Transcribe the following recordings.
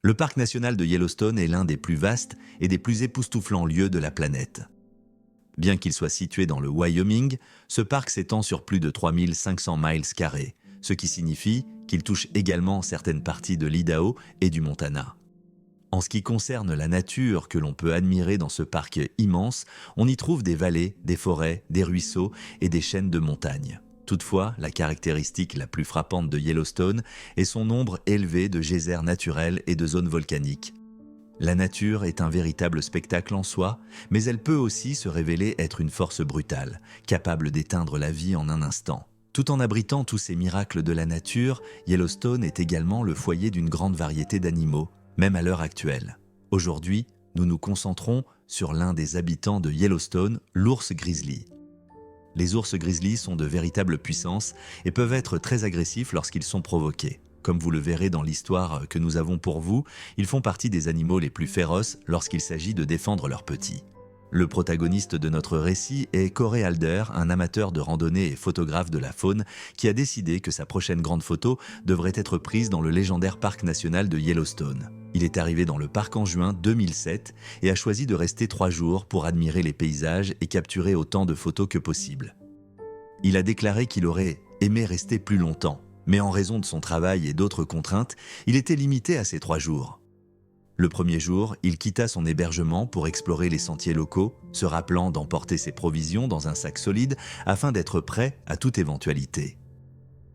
Le parc national de Yellowstone est l'un des plus vastes et des plus époustouflants lieux de la planète. Bien qu'il soit situé dans le Wyoming, ce parc s'étend sur plus de 3500 miles carrés, ce qui signifie qu'il touche également certaines parties de l'Idaho et du Montana. En ce qui concerne la nature que l'on peut admirer dans ce parc immense, on y trouve des vallées, des forêts, des ruisseaux et des chaînes de montagnes. Toutefois, la caractéristique la plus frappante de Yellowstone est son nombre élevé de geysers naturels et de zones volcaniques. La nature est un véritable spectacle en soi, mais elle peut aussi se révéler être une force brutale, capable d'éteindre la vie en un instant. Tout en abritant tous ces miracles de la nature, Yellowstone est également le foyer d'une grande variété d'animaux, même à l'heure actuelle. Aujourd'hui, nous nous concentrons sur l'un des habitants de Yellowstone, l'ours grizzly. Les ours grizzly sont de véritables puissances et peuvent être très agressifs lorsqu'ils sont provoqués. Comme vous le verrez dans l'histoire que nous avons pour vous, ils font partie des animaux les plus féroces lorsqu'il s'agit de défendre leurs petits. Le protagoniste de notre récit est Corey Alder, un amateur de randonnée et photographe de la faune qui a décidé que sa prochaine grande photo devrait être prise dans le légendaire parc national de Yellowstone. Il est arrivé dans le parc en juin 2007 et a choisi de rester 3 jours pour admirer les paysages et capturer autant de photos que possible. Il a déclaré qu'il aurait aimé rester plus longtemps, mais en raison de son travail et d'autres contraintes, il était limité à ces 3 jours. Le premier jour, il quitta son hébergement pour explorer les sentiers locaux, se rappelant d'emporter ses provisions dans un sac solide afin d'être prêt à toute éventualité.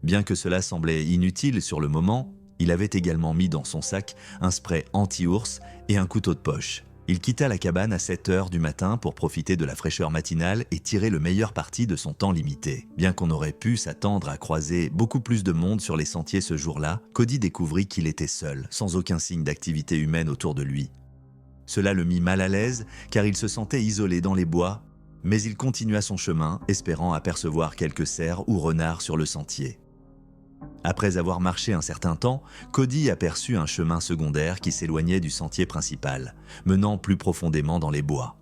Bien que cela semblait inutile sur le moment, il avait également mis dans son sac un spray anti-ours et un couteau de poche. Il quitta la cabane à 7 heures du matin pour profiter de la fraîcheur matinale et tirer le meilleur parti de son temps limité. Bien qu'on aurait pu s'attendre à croiser beaucoup plus de monde sur les sentiers ce jour-là, Cody découvrit qu'il était seul, sans aucun signe d'activité humaine autour de lui. Cela le mit mal à l'aise car il se sentait isolé dans les bois, mais il continua son chemin, espérant apercevoir quelques cerfs ou renards sur le sentier. Après avoir marché un certain temps, Cody aperçut un chemin secondaire qui s'éloignait du sentier principal, menant plus profondément dans les bois.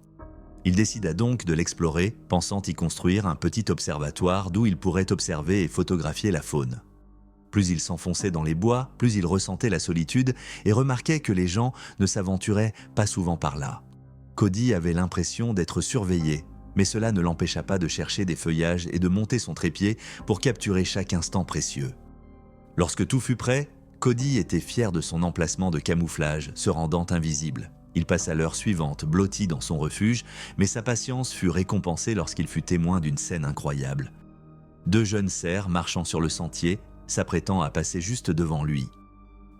Il décida donc de l'explorer, pensant y construire un petit observatoire d'où il pourrait observer et photographier la faune. Plus il s'enfonçait dans les bois, plus il ressentait la solitude et remarquait que les gens ne s'aventuraient pas souvent par là. Cody avait l'impression d'être surveillé, mais cela ne l'empêcha pas de chercher des feuillages et de monter son trépied pour capturer chaque instant précieux. Lorsque tout fut prêt, Cody était fier de son emplacement de camouflage, se rendant invisible. Il passa l'heure suivante blotti dans son refuge, mais sa patience fut récompensée lorsqu'il fut témoin d'une scène incroyable. 2 jeunes cerfs marchant sur le sentier, s'apprêtant à passer juste devant lui.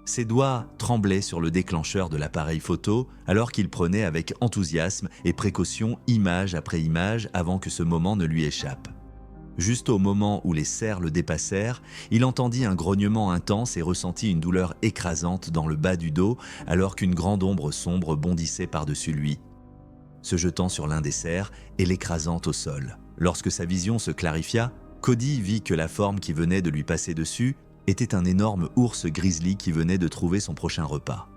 Ses doigts tremblaient sur le déclencheur de l'appareil photo alors qu'il prenait avec enthousiasme et précaution image après image avant que ce moment ne lui échappe. Juste au moment où les cerfs le dépassèrent, il entendit un grognement intense et ressentit une douleur écrasante dans le bas du dos alors qu'une grande ombre sombre bondissait par-dessus lui, se jetant sur l'un des cerfs et l'écrasant au sol. Lorsque sa vision se clarifia, Cody vit que la forme qui venait de lui passer dessus était un énorme ours grizzly qui venait de trouver son prochain repas.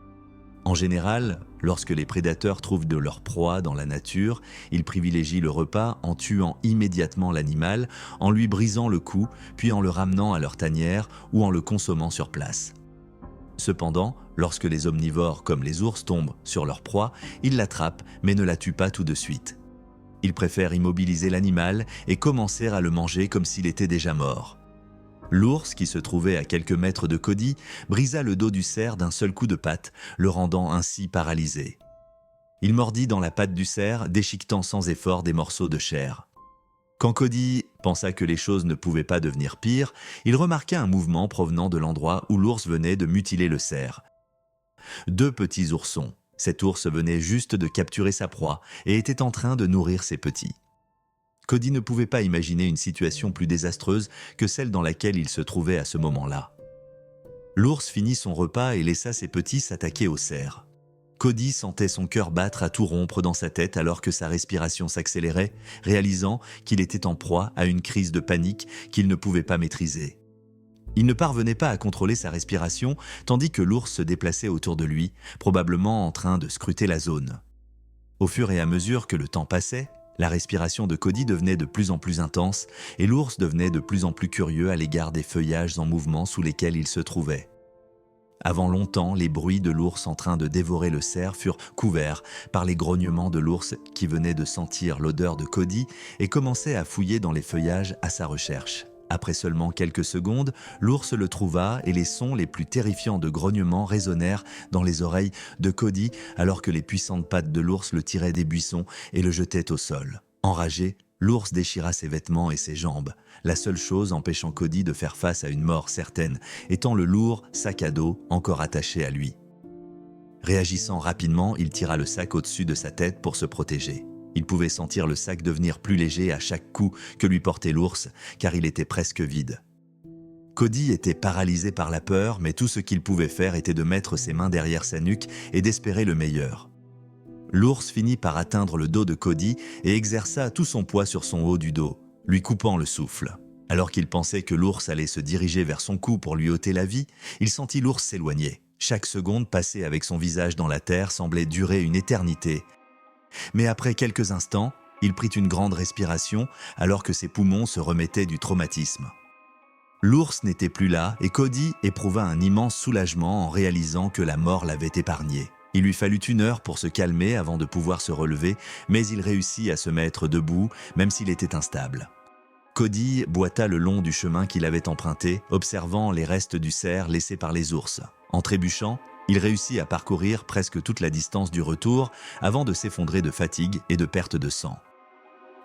En général, lorsque les prédateurs trouvent de leur proie dans la nature, ils privilégient le repas en tuant immédiatement l'animal, en lui brisant le cou, puis en le ramenant à leur tanière ou en le consommant sur place. Cependant, lorsque les omnivores comme les ours tombent sur leur proie, ils l'attrapent mais ne la tuent pas tout de suite. Ils préfèrent immobiliser l'animal et commencer à le manger comme s'il était déjà mort. L'ours, qui se trouvait à quelques mètres de Cody, brisa le dos du cerf d'un seul coup de patte, le rendant ainsi paralysé. Il mordit dans la patte du cerf, déchiquetant sans effort des morceaux de chair. Quand Cody pensa que les choses ne pouvaient pas devenir pires, il remarqua un mouvement provenant de l'endroit où l'ours venait de mutiler le cerf. 2 petits oursons. Cet ours venait juste de capturer sa proie et était en train de nourrir ses petits. Cody ne pouvait pas imaginer une situation plus désastreuse que celle dans laquelle il se trouvait à ce moment-là. L'ours finit son repas et laissa ses petits s'attaquer au cerf. Cody sentait son cœur battre à tout rompre dans sa tête alors que sa respiration s'accélérait, réalisant qu'il était en proie à une crise de panique qu'il ne pouvait pas maîtriser. Il ne parvenait pas à contrôler sa respiration tandis que l'ours se déplaçait autour de lui, probablement en train de scruter la zone. Au fur et à mesure que le temps passait, la respiration de Cody devenait de plus en plus intense et l'ours devenait de plus en plus curieux à l'égard des feuillages en mouvement sous lesquels il se trouvait. Avant longtemps, les bruits de l'ours en train de dévorer le cerf furent couverts par les grognements de l'ours qui venait de sentir l'odeur de Cody et commençait à fouiller dans les feuillages à sa recherche. Après seulement quelques secondes, l'ours le trouva et les sons les plus terrifiants de grognements résonnèrent dans les oreilles de Cody alors que les puissantes pattes de l'ours le tiraient des buissons et le jetaient au sol. Enragé, l'ours déchira ses vêtements et ses jambes, la seule chose empêchant Cody de faire face à une mort certaine, étant le lourd sac à dos encore attaché à lui. Réagissant rapidement, il tira le sac au-dessus de sa tête pour se protéger. Il pouvait sentir le sac devenir plus léger à chaque coup que lui portait l'ours, car il était presque vide. Cody était paralysé par la peur, mais tout ce qu'il pouvait faire était de mettre ses mains derrière sa nuque et d'espérer le meilleur. L'ours finit par atteindre le dos de Cody et exerça tout son poids sur son haut du dos, lui coupant le souffle. Alors qu'il pensait que l'ours allait se diriger vers son cou pour lui ôter la vie, il sentit l'ours s'éloigner. Chaque seconde passée avec son visage dans la terre semblait durer une éternité. Mais après quelques instants, il prit une grande respiration alors que ses poumons se remettaient du traumatisme. L'ours n'était plus là et Cody éprouva un immense soulagement en réalisant que la mort l'avait épargné. Il lui fallut 1 heure pour se calmer avant de pouvoir se relever, mais il réussit à se mettre debout, même s'il était instable. Cody boita le long du chemin qu'il avait emprunté, observant les restes du cerf laissés par les ours. En trébuchant, il réussit à parcourir presque toute la distance du retour avant de s'effondrer de fatigue et de perte de sang.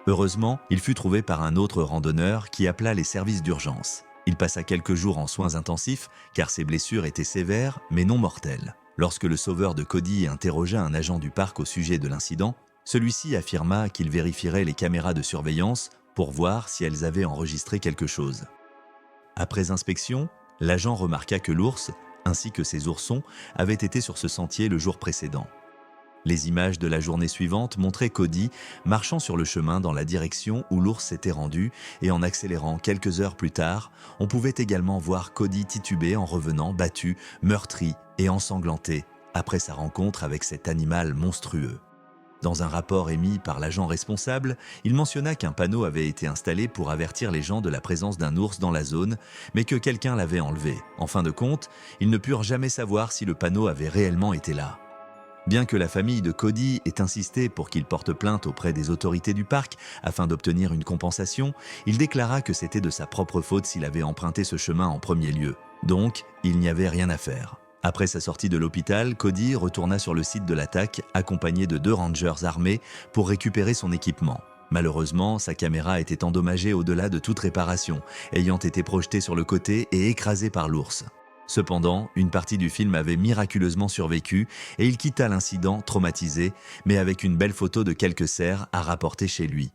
Heureusement, il fut trouvé par un autre randonneur qui appela les services d'urgence. Il passa quelques jours en soins intensifs car ses blessures étaient sévères mais non mortelles. Lorsque le sauveur de Cody interrogea un agent du parc au sujet de l'incident, celui-ci affirma qu'il vérifierait les caméras de surveillance pour voir si elles avaient enregistré quelque chose. Après inspection, l'agent remarqua que l'ours, ainsi que ses oursons, avaient été sur ce sentier le jour précédent. Les images de la journée suivante montraient Cody marchant sur le chemin dans la direction où l'ours s'était rendu et en accélérant quelques heures plus tard, on pouvait également voir Cody tituber en revenant battu, meurtri et ensanglanté après sa rencontre avec cet animal monstrueux. Dans un rapport émis par l'agent responsable, il mentionna qu'un panneau avait été installé pour avertir les gens de la présence d'un ours dans la zone, mais que quelqu'un l'avait enlevé. En fin de compte, ils ne purent jamais savoir si le panneau avait réellement été là. Bien que la famille de Cody ait insisté pour qu'il porte plainte auprès des autorités du parc afin d'obtenir une compensation, il déclara que c'était de sa propre faute s'il avait emprunté ce chemin en premier lieu. Donc, il n'y avait rien à faire. Après sa sortie de l'hôpital, Cody retourna sur le site de l'attaque accompagné de 2 rangers armés pour récupérer son équipement. Malheureusement, sa caméra était endommagée au-delà de toute réparation, ayant été projetée sur le côté et écrasée par l'ours. Cependant, une partie du film avait miraculeusement survécu et il quitta l'incident traumatisé, mais avec une belle photo de quelques cerfs à rapporter chez lui.